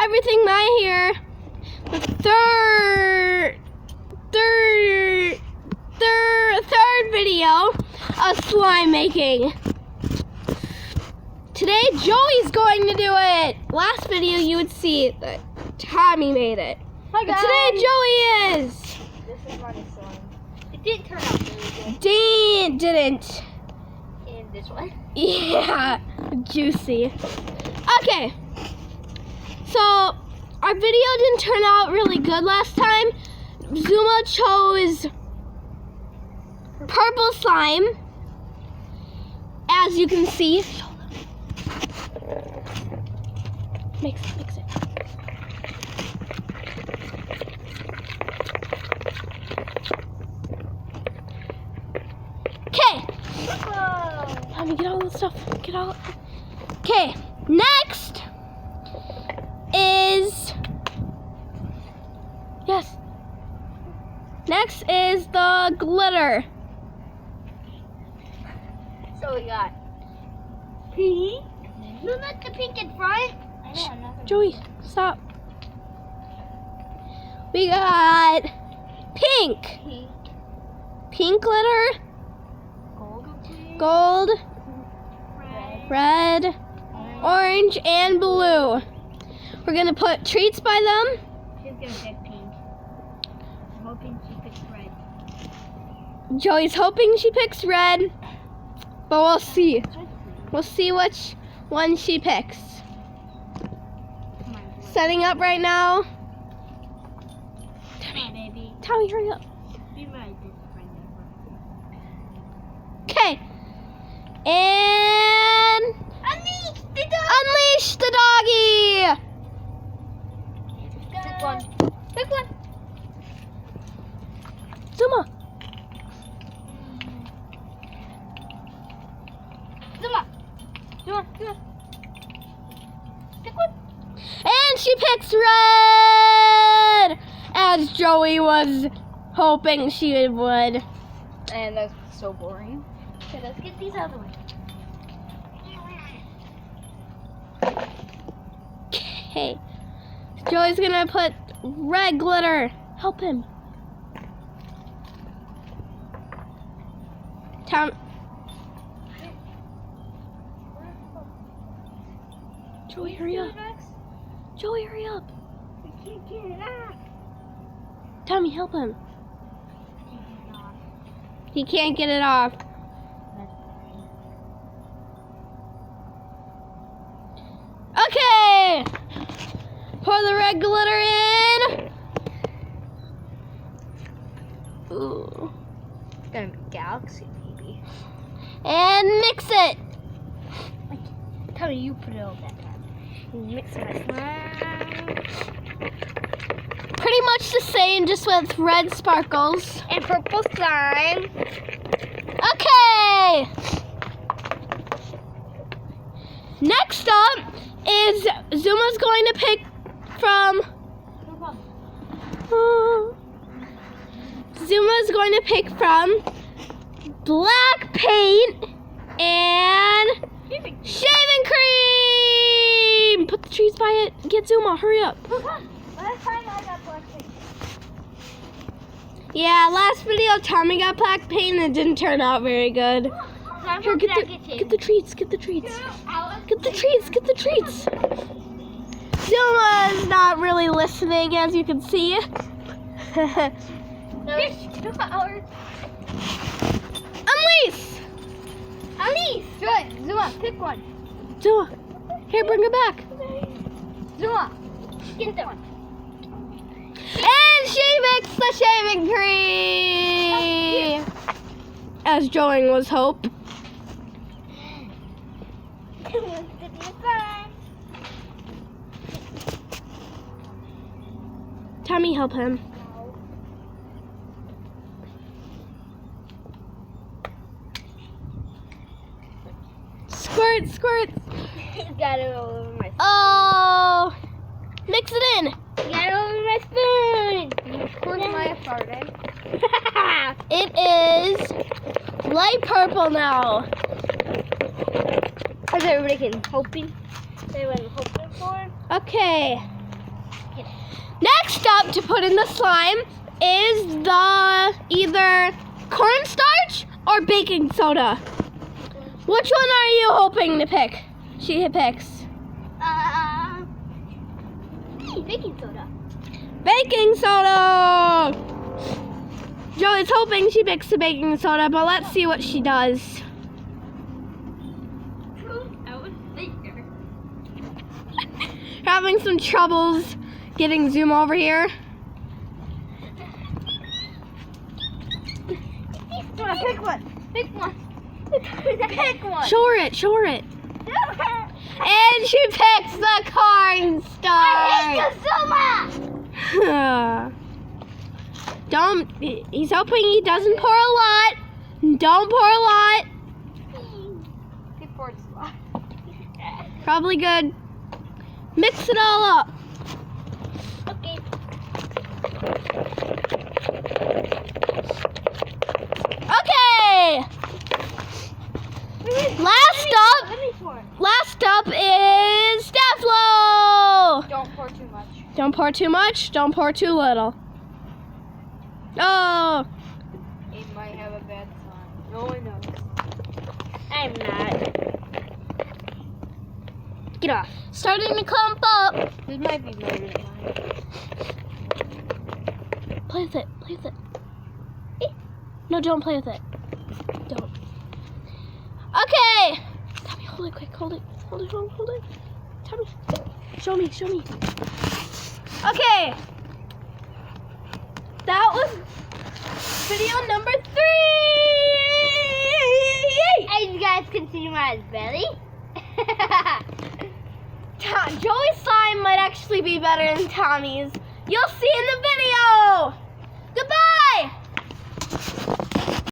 everything my hair. The third video of slime making. Today Joey's going to do it. Last video you would see that Tommy made it. Hi guys. But today Joey is. This is my slime. It didn't turn out really good. Dean didn't. And this one. Yeah, juicy. Okay, so our video didn't turn out really good last time. Zuma chose purple slime, as you can see. Mix it. Okay. Let me get all this stuff. Get all. Okay. Next is Next is the glitter. So we got pink. No, not the pink in front. Joey, stop. We got pink. Pink glitter. Gold. Red. Orange and blue. We're gonna put treats by them. She's gonna pick pink. I'm hoping she picks red. Joey's hoping she picks red, but we'll see. We'll see which one she picks. Come on, Joey. Setting up right now. Come on, baby. Tommy, hurry up. Be my best friend ever. Okay. And unleash the doggy. Pick one. Pick one. Zuma. Zuma. Pick one. And she picks red, as Joey was hoping she would. And that's so boring. Okay, let's get these out of the way. Okay. Joey's gonna put red glitter. Help him. Tom. Joey, hurry up. Joey, hurry up. We can't get it off. Tommy, help him. He can't get it off. Okay. Pour the red glitter in. Ooh. It's gonna be galaxy, maybe. And mix it. Tell me you put it all that time. Mix my slime. Pretty much the same, just with red sparkles. And purple slime. Okay. Next up is Zuma's going to pick from. Zuma's going to pick from black paint and shaving cream. Put the trees by it. Get Zuma. Hurry up. Last time I got black paint. Yeah, last video Tommy got black paint and it didn't turn out very good. Here, get the treats. Get the treats. Get the treats. Get the treats. Zuma is not really listening, as you can see. Unleash! Good. Zuma, pick one. Zuma, here, bring it back. Zuma, get that one. And she mixed the shaving cream, as Joey was hope. Tommy, help him. Squirt, squirt. Got it all over my. Oh, mix it in. Got it all over my spoon. Of course, my farted. It is light purple now. How's everybody hoping? They were hoping for. Okay. Next up to put in the slime is the either cornstarch or baking soda. Which one are you hoping to pick? She picks. Baking soda. Baking soda! Joey's hoping she picks the baking soda, but let's see what she does. Having some troubles getting Zoom over here. Pick one. Pick one. Pick one. Show her it. And she picks the cornstarch. I hate you He's hoping he doesn't pour a lot. Don't pour a lot. He poured a lot. Probably good. Mix it all up. Okay. Okay. Last up is Steflo. Don't pour too much. Don't pour too much. Don't pour too little. Oh. It might have a bad sign. No one knows. I'm not. Get off. Starting to clump up. This might be better than mine. Play with it. Play with it. No, don't play with it. Don't. Okay. Tommy, hold it quick. Hold it. Hold it. Hold it. Tommy, show me. Okay. That was video number 3. As you guys can see my belly. Joey's slime might actually be better than Tommy's. You'll see in the